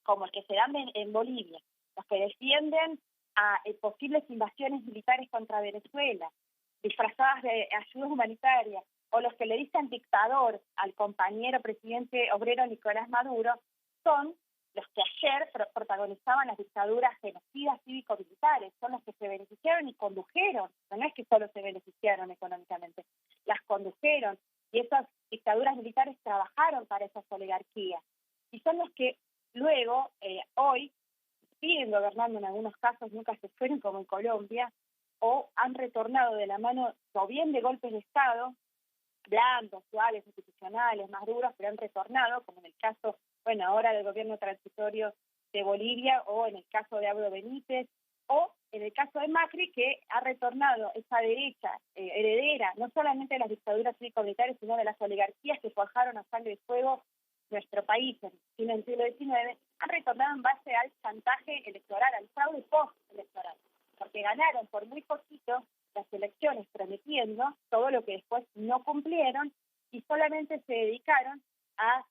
como el que se dan en Bolivia, los que defienden a posibles invasiones militares contra Venezuela, disfrazadas de ayuda humanitaria, o los que le dicen dictador al compañero presidente obrero Nicolás Maduro, son los que ayer protagonizaban las dictaduras genocidas cívico-militares, son los que se beneficiaron y condujeron, no es que solo se beneficiaron económicamente, las condujeron, y esas dictaduras militares trabajaron para esas oligarquías, y son los que luego, hoy, siguen gobernando en algunos casos, nunca se fueron como en Colombia, o han retornado de la mano, o bien de golpes de Estado, blandos, suaves, institucionales, más duros, pero han retornado, como en el caso, bueno, ahora del gobierno transitorio de Bolivia, o en el caso de Abdo Benítez, o en el caso de Macri, que ha retornado esa derecha heredera, no solamente de las dictaduras cívico-militares, sino de las oligarquías que forjaron a sangre y fuego nuestro país en el siglo XIX, han retornado en base al chantaje electoral, al fraude post-electoral, porque ganaron por muy poquito las elecciones prometiendo todo lo que después no cumplieron y solamente se dedicaron a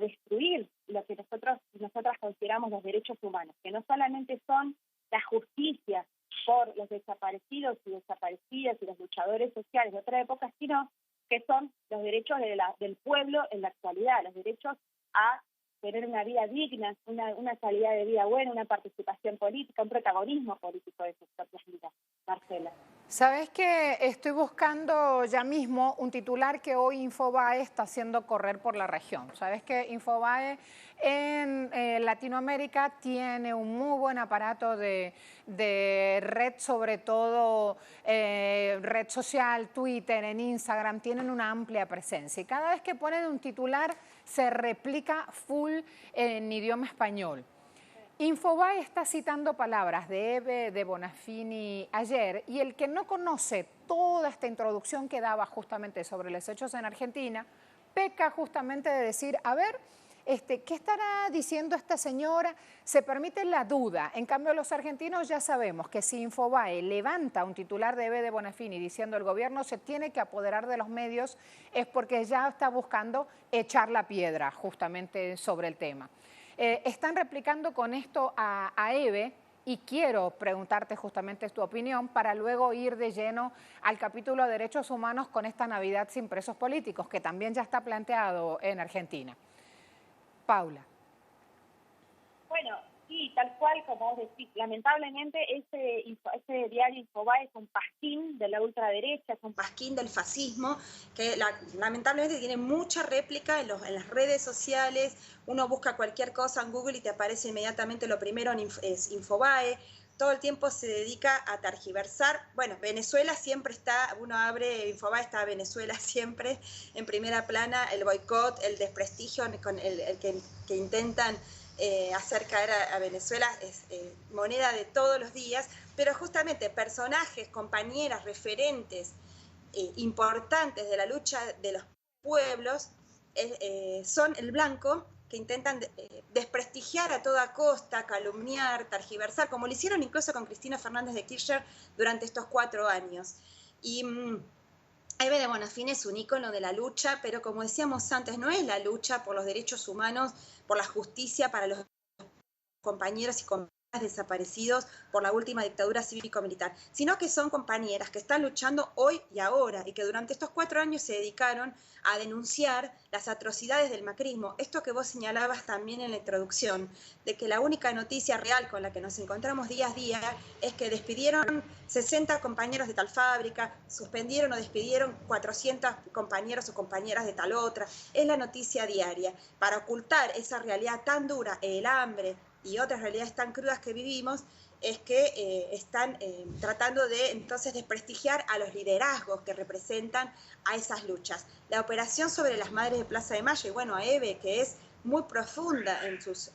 destruir lo que nosotros y nosotras consideramos los derechos humanos, que no solamente son la justicia por los desaparecidos y desaparecidas y los luchadores sociales de otra época, sino que son los derechos del pueblo en la actualidad, los derechos a tener una vida digna, una calidad de vida buena, una participación política, un protagonismo político de sus propias vidas. Marcela. ¿Sabes que estoy buscando ya mismo un titular que hoy Infobae está haciendo correr por la región? ¿Sabes que Infobae en Latinoamérica tiene un muy buen aparato de red, sobre todo red social, Twitter, en Instagram, tienen una amplia presencia y cada vez que ponen un titular se replica full en idioma español. Infobae está citando palabras de Eve de Bonafini ayer y el que no conoce toda esta introducción que daba justamente sobre los hechos en Argentina, peca justamente de decir, a ver, ¿Qué estará diciendo esta señora? Se permite la duda. En cambio, los argentinos ya sabemos que si Infobae levanta un titular de EVE de Bonafini diciendo el gobierno se tiene que apoderar de los medios, es porque ya está buscando echar la piedra justamente sobre el tema. Están replicando con esto a EVE. Y quiero preguntarte justamente tu opinión para luego ir de lleno al capítulo de derechos humanos con esta Navidad sin presos políticos, que también ya está planteado en Argentina. Paula. Bueno, sí, tal cual como vos decís, lamentablemente ese diario Infobae es un pasquín de la ultraderecha, es un pasquín del fascismo, que lamentablemente tiene mucha réplica en las redes sociales. Uno busca cualquier cosa en Google y te aparece inmediatamente lo primero es Infobae. Todo el tiempo se dedica a tergiversar. Bueno, Venezuela siempre está, uno abre Infobae, está Venezuela siempre en primera plana, el boicot, el desprestigio con el que intentan hacer caer a Venezuela es moneda de todos los días, pero justamente personajes, compañeras, referentes importantes de la lucha de los pueblos son el blanco que intentan desprestigiar a toda costa, calumniar, tergiversar, como lo hicieron incluso con Cristina Fernández de Kirchner durante estos 4 años. Y EVE de Bonafini es un ícono de la lucha, pero como decíamos antes, no es la lucha por los derechos humanos, por la justicia para los compañeros y compañeras desaparecidos por la última dictadura cívico-militar, sino que son compañeras que están luchando hoy y ahora y que durante estos 4 años se dedicaron a denunciar las atrocidades del macrismo. Esto que vos señalabas también en la introducción, de que la única noticia real con la que nos encontramos día a día es que despidieron 60 compañeros de tal fábrica, suspendieron o despidieron 400 compañeros o compañeras de tal otra. Es la noticia diaria. Para ocultar esa realidad tan dura, el hambre y otras realidades tan crudas que vivimos, es que están tratando de entonces desprestigiar a los liderazgos que representan a esas luchas. La operación sobre las madres de Plaza de Mayo, y bueno, a EVE, que es muy profunda en sus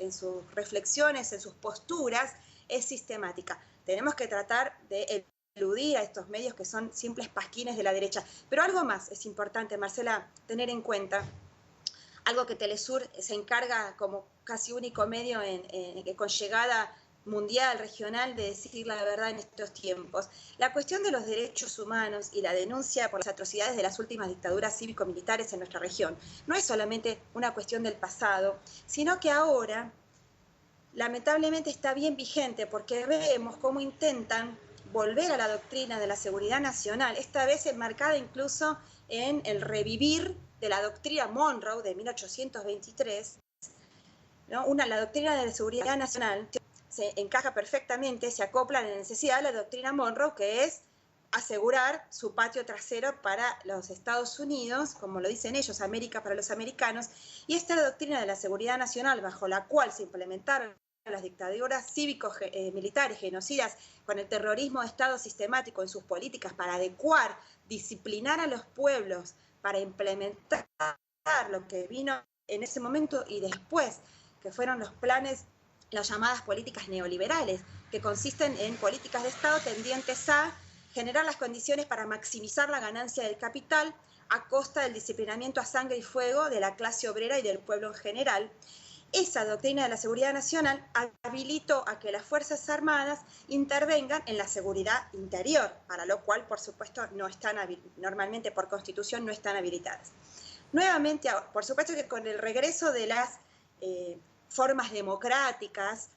reflexiones, en sus posturas, es sistemática. Tenemos que tratar de eludir a estos medios que son simples pasquines de la derecha. Pero algo más es importante, Marcela, tener en cuenta, algo que Telesur se encarga como casi único medio con llegada mundial, regional, de decir la verdad en estos tiempos. La cuestión de los derechos humanos y la denuncia por las atrocidades de las últimas dictaduras cívico-militares en nuestra región no es solamente una cuestión del pasado, sino que ahora lamentablemente está bien vigente, porque vemos cómo intentan volver a la doctrina de la seguridad nacional, esta vez enmarcada incluso en el revivir de la doctrina Monroe de 1823, ¿no? La doctrina de la seguridad nacional se encaja perfectamente, se acopla a la necesidad de la doctrina Monroe, que es asegurar su patio trasero para los Estados Unidos, como lo dicen ellos, América para los americanos, y esta es la doctrina de la seguridad nacional bajo la cual se implementaron las dictaduras cívico-militares genocidas con el terrorismo de Estado sistemático en sus políticas para adecuar, disciplinar a los pueblos, para implementar lo que vino en ese momento y después, que fueron los planes, las llamadas políticas neoliberales, que consisten en políticas de Estado tendientes a generar las condiciones para maximizar la ganancia del capital a costa del disciplinamiento a sangre y fuego de la clase obrera y del pueblo en general. Esa doctrina de la seguridad nacional habilitó a que las Fuerzas Armadas intervengan en la seguridad interior, para lo cual, por supuesto, no están normalmente por Constitución no están habilitadas. Nuevamente, por supuesto que con el regreso de las formas democráticas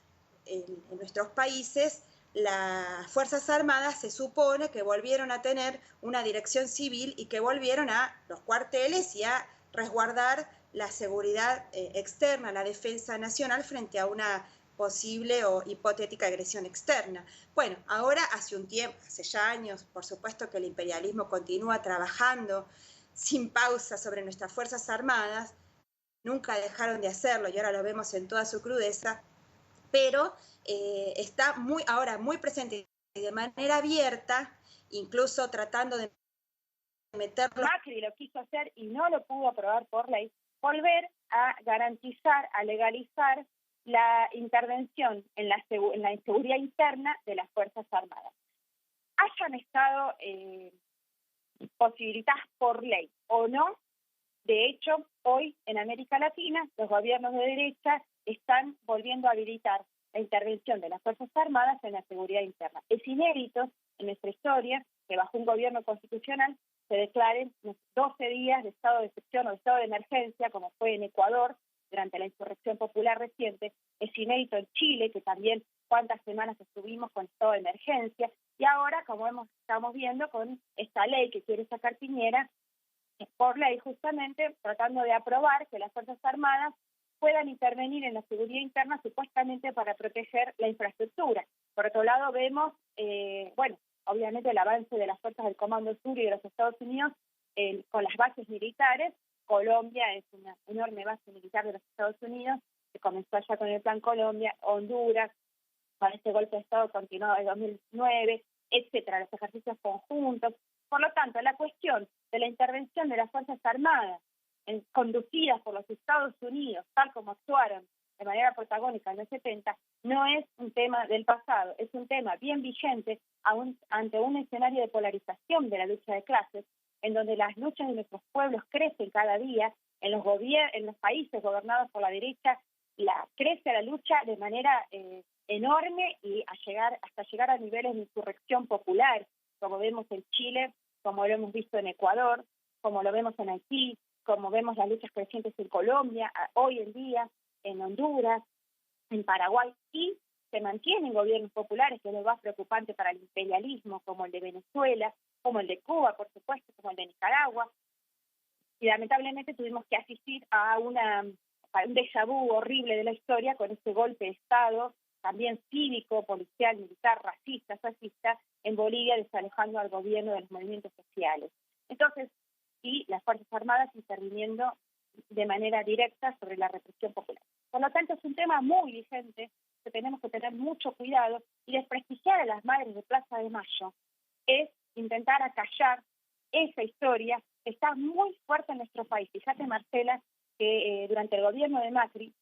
en nuestros países, las Fuerzas Armadas se supone que volvieron a tener una dirección civil y que volvieron a los cuarteles y a resguardar la seguridad externa, la defensa nacional frente a una posible o hipotética agresión externa. Bueno, ahora hace un tiempo, hace ya años, por supuesto que el imperialismo continúa trabajando sin pausa sobre nuestras Fuerzas Armadas, nunca dejaron de hacerlo y ahora lo vemos en toda su crudeza, pero está ahora muy presente y de manera abierta, incluso tratando de meterlo. Macri lo quiso hacer y no lo pudo aprobar por ley, volver a garantizar, a legalizar la intervención en la inseguridad interna de las Fuerzas Armadas. Hayan estado posibilitadas por ley o no, De hecho, hoy en América Latina los gobiernos de derecha están volviendo a habilitar la intervención de las Fuerzas Armadas en la seguridad interna. Es inédito en nuestra historia que bajo un gobierno constitucional se declaren 12 días de estado de excepción o de estado de emergencia, como fue en Ecuador durante la insurrección popular reciente. Es inédito en Chile, que también cuántas semanas estuvimos con estado de emergencia, y ahora, como estamos viendo, con esta ley que quiere sacar Piñera, por ley justamente tratando de aprobar que las Fuerzas Armadas puedan intervenir en la seguridad interna supuestamente para proteger la infraestructura. Por otro lado, vemos, obviamente el avance de las fuerzas del Comando Sur y de los Estados Unidos con las bases militares. Colombia es una enorme base militar de los Estados Unidos, que comenzó allá con el Plan Colombia, Honduras, con este golpe de Estado continuado en 2009, etcétera, los ejercicios conjuntos. Por lo tanto, la cuestión de la intervención de las Fuerzas Armadas conducidas por los Estados Unidos, tal como actuaron de manera protagónica en los 70, no es un tema del pasado, es un tema bien vigente ante un escenario de polarización de la lucha de clases, en donde las luchas de nuestros pueblos crecen cada día, en los países gobernados por la derecha, crece la lucha de manera enorme y hasta llegar a niveles de insurrección popular, como vemos en Chile, como lo hemos visto en Ecuador, como lo vemos en Haití, como vemos las luchas crecientes en Colombia, hoy en día, en Honduras, en Paraguay, y se mantienen gobiernos populares, que es lo más preocupante para el imperialismo, como el de Venezuela, como el de Cuba, por supuesto, como el de Nicaragua. Y lamentablemente tuvimos que asistir a un déjà vu horrible de la historia con ese golpe de Estado, también cívico, policial, militar, racista, fascista, en Bolivia, desalojando al gobierno de los movimientos sociales. Entonces, y las Fuerzas Armadas interviniendo de manera directa sobre la represión popular. Por lo tanto, es un tema muy vigente que tenemos que tener mucho cuidado, y desprestigiar a las madres de Plaza de Mayo es intentar acallar esa historia que está muy fuerte en nuestro país. Fíjate, Marcela, que durante el gobierno de Macri,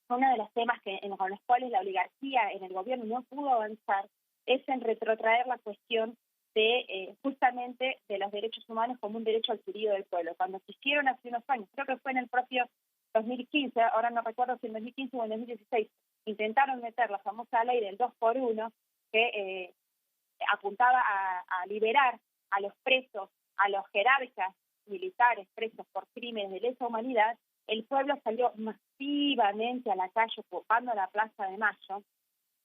uno de los temas con los cuales la oligarquía en el gobierno no pudo avanzar es en retrotraer la cuestión de justamente de los derechos humanos como un derecho adquirido del pueblo. Cuando se hicieron hace unos años, creo que fue en el propio 2015, ahora no recuerdo si en 2015 o en 2016, intentaron meter la famosa ley del 2x1, que apuntaba a liberar a los presos, a los jerarcas militares presos por crímenes de lesa humanidad. El pueblo salió masivamente a la calle ocupando la Plaza de Mayo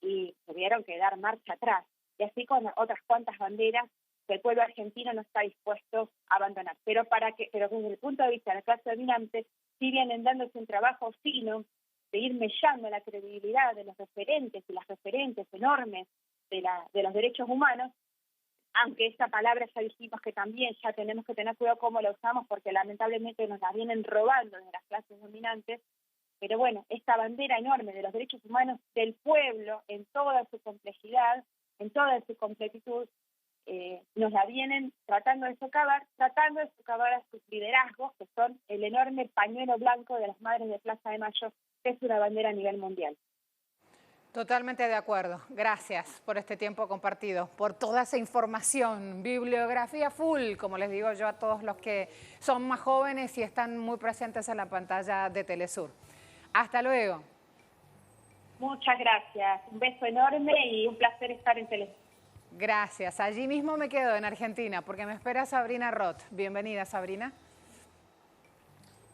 y tuvieron que dar marcha atrás. Y así con otras cuantas banderas que el pueblo argentino no está dispuesto a abandonar. Pero desde el punto de vista de la clase dominante, sí vienen dándose un trabajo fino de ir mellando la credibilidad de los referentes y las referentes enormes de los derechos humanos, aunque esta palabra ya dijimos que también ya tenemos que tener cuidado cómo la usamos, porque lamentablemente nos la vienen robando de las clases dominantes. Pero bueno, esta bandera enorme de los derechos humanos del pueblo en toda su complejidad, en toda su completitud, nos la vienen tratando de socavar a sus liderazgos, que son el enorme pañuelo blanco de las madres de Plaza de Mayo, que es una bandera a nivel mundial. Totalmente de acuerdo. Gracias por este tiempo compartido, por toda esa información, bibliografía full, como les digo yo a todos los que son más jóvenes y están muy presentes en la pantalla de Telesur. Hasta luego. Muchas gracias. Un beso enorme y un placer estar en Telesur. Gracias. Allí mismo me quedo, en Argentina, porque me espera Sabrina Roth. Bienvenida, Sabrina.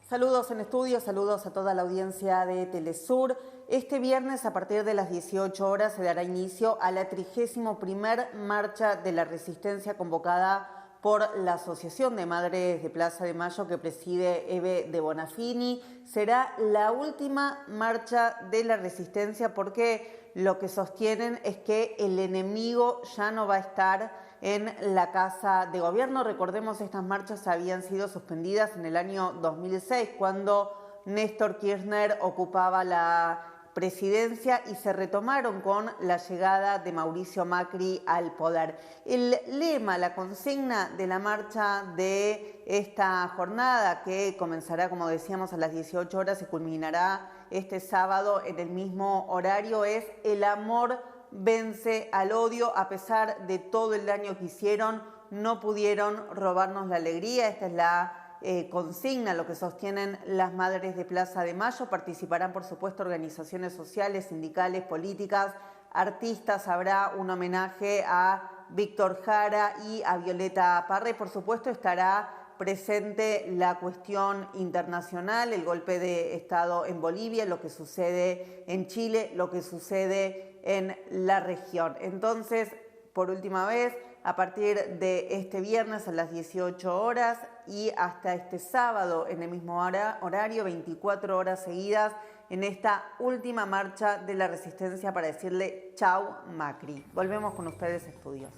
Saludos en estudio, saludos a toda la audiencia de Telesur. Este viernes, a partir de las 18 horas, se dará inicio a la 31ª Marcha de la Resistencia convocada por la Asociación de Madres de Plaza de Mayo que preside Eve de Bonafini. Será la última marcha de la Resistencia porque lo que sostienen es que el enemigo ya no va a estar en la Casa de Gobierno. Recordemos, estas marchas habían sido suspendidas en el año 2006, cuando Néstor Kirchner ocupaba la presidencia, y se retomaron con la llegada de Mauricio Macri al poder. El lema, la consigna de la marcha de esta jornada, que comenzará, como decíamos, a las 18 horas y culminará este sábado en el mismo horario, es: el amor vence al odio. A pesar de todo el daño que hicieron, no pudieron robarnos la alegría. Esta es la consigna, lo que sostienen las madres de Plaza de Mayo. Participarán, por supuesto, organizaciones sociales, sindicales, políticas, artistas. Habrá un homenaje a Víctor Jara y a Violeta Parra y, por supuesto, estará presente la cuestión internacional, el golpe de Estado en Bolivia, lo que sucede en Chile, lo que sucede en la región. Entonces, por última vez, a partir de este viernes a las 18 horas y hasta este sábado en el mismo horario, 24 horas seguidas, en esta última marcha de la resistencia para decirle chau Macri. Volvemos con ustedes, estudios.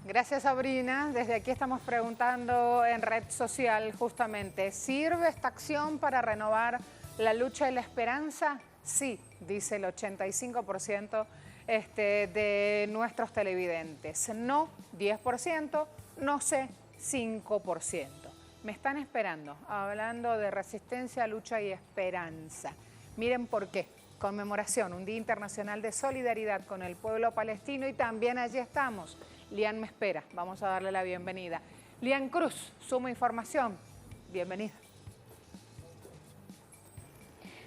Gracias, Sabrina. Desde aquí estamos preguntando en red social justamente, ¿sirve esta acción para renovar la lucha y la esperanza? Sí, dice el 85% de nuestros televidentes. No, 10%, no sé, 5%. Me están esperando, hablando de resistencia, lucha y esperanza. Miren por qué. Conmemoración, un Día Internacional de Solidaridad con el pueblo palestino y también allí estamos. Lian me espera, vamos a darle la bienvenida. Lian Cruz, Suma Información, bienvenida.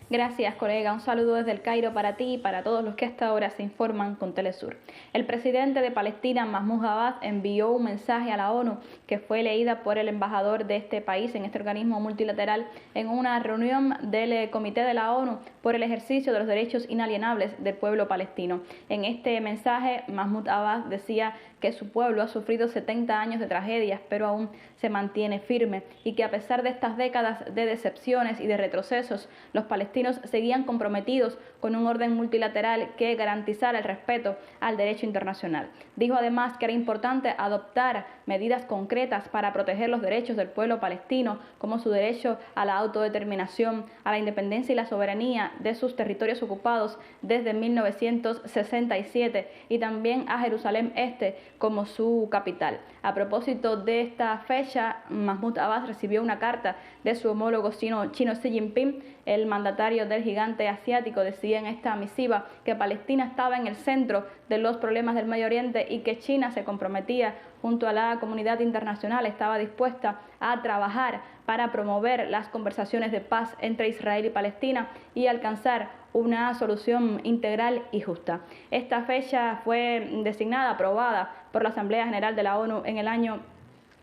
Gracias, colega. Un saludo desde el Cairo para ti y para todos los que hasta ahora se informan con Telesur. El presidente de Palestina, Mahmoud Abbas, envió un mensaje a la ONU que fue leída por el embajador de este país en este organismo multilateral en una reunión del Comité de la ONU por el ejercicio de los derechos inalienables del pueblo palestino. En este mensaje, Mahmoud Abbas decía que su pueblo ha sufrido 70 años de tragedias, pero aún se mantiene firme y que a pesar de estas décadas de decepciones y de retrocesos, los palestinos seguían comprometidos con un orden multilateral que garantizara el respeto al derecho internacional. Dijo además que era importante adoptar medidas concretas para proteger los derechos del pueblo palestino, como su derecho a la autodeterminación, a la independencia y la soberanía de sus territorios ocupados desde 1967 y también a Jerusalén Este como su capital. A propósito de esta fecha, Mahmoud Abbas recibió una carta de su homólogo chino Xi Jinping. El mandatario del gigante asiático decía en esta misiva que Palestina estaba en el centro de los problemas del Medio Oriente y que China se comprometía junto a la comunidad internacional, estaba dispuesta a trabajar para promover las conversaciones de paz entre Israel y Palestina y alcanzar una solución integral y justa. Esta fecha fue designada, aprobada por la Asamblea General de la ONU en el año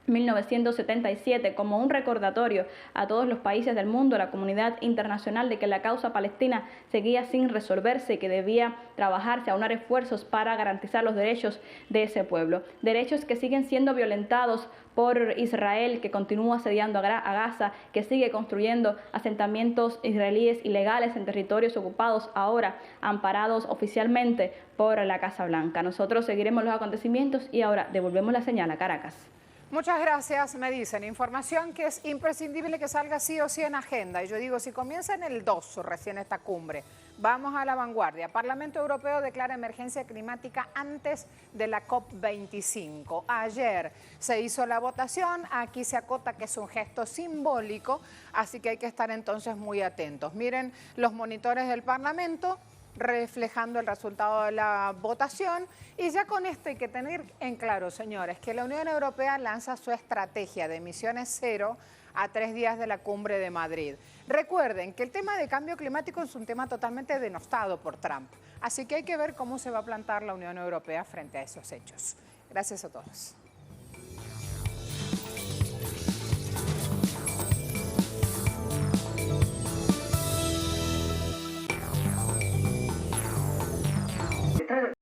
1977 como un recordatorio a todos los países del mundo, a la comunidad internacional, de que la causa palestina seguía sin resolverse y que debía trabajarse, aunar esfuerzos para garantizar los derechos de ese pueblo. Derechos que siguen siendo violentados por Israel, que continúa asediando a Gaza, que sigue construyendo asentamientos israelíes ilegales en territorios ocupados, ahora amparados oficialmente por la Casa Blanca. Nosotros seguiremos los acontecimientos y ahora devolvemos la señal a Caracas. Muchas gracias, me dicen. Información que es imprescindible que salga sí o sí en agenda. Y yo digo, si comienza en el 2 recién esta cumbre, vamos a la vanguardia. Parlamento Europeo declara emergencia climática antes de la COP25. Ayer se hizo la votación, aquí se acota que es un gesto simbólico, así que hay que estar entonces muy atentos. Miren los monitores del Parlamento reflejando el resultado de la votación. Y ya con esto hay que tener en claro, señores, que la Unión Europea lanza su estrategia de emisiones cero a 3 días de la cumbre de Madrid. Recuerden que el tema de cambio climático es un tema totalmente denostado por Trump, así que hay que ver cómo se va a plantar la Unión Europea frente a esos hechos. Gracias a todos.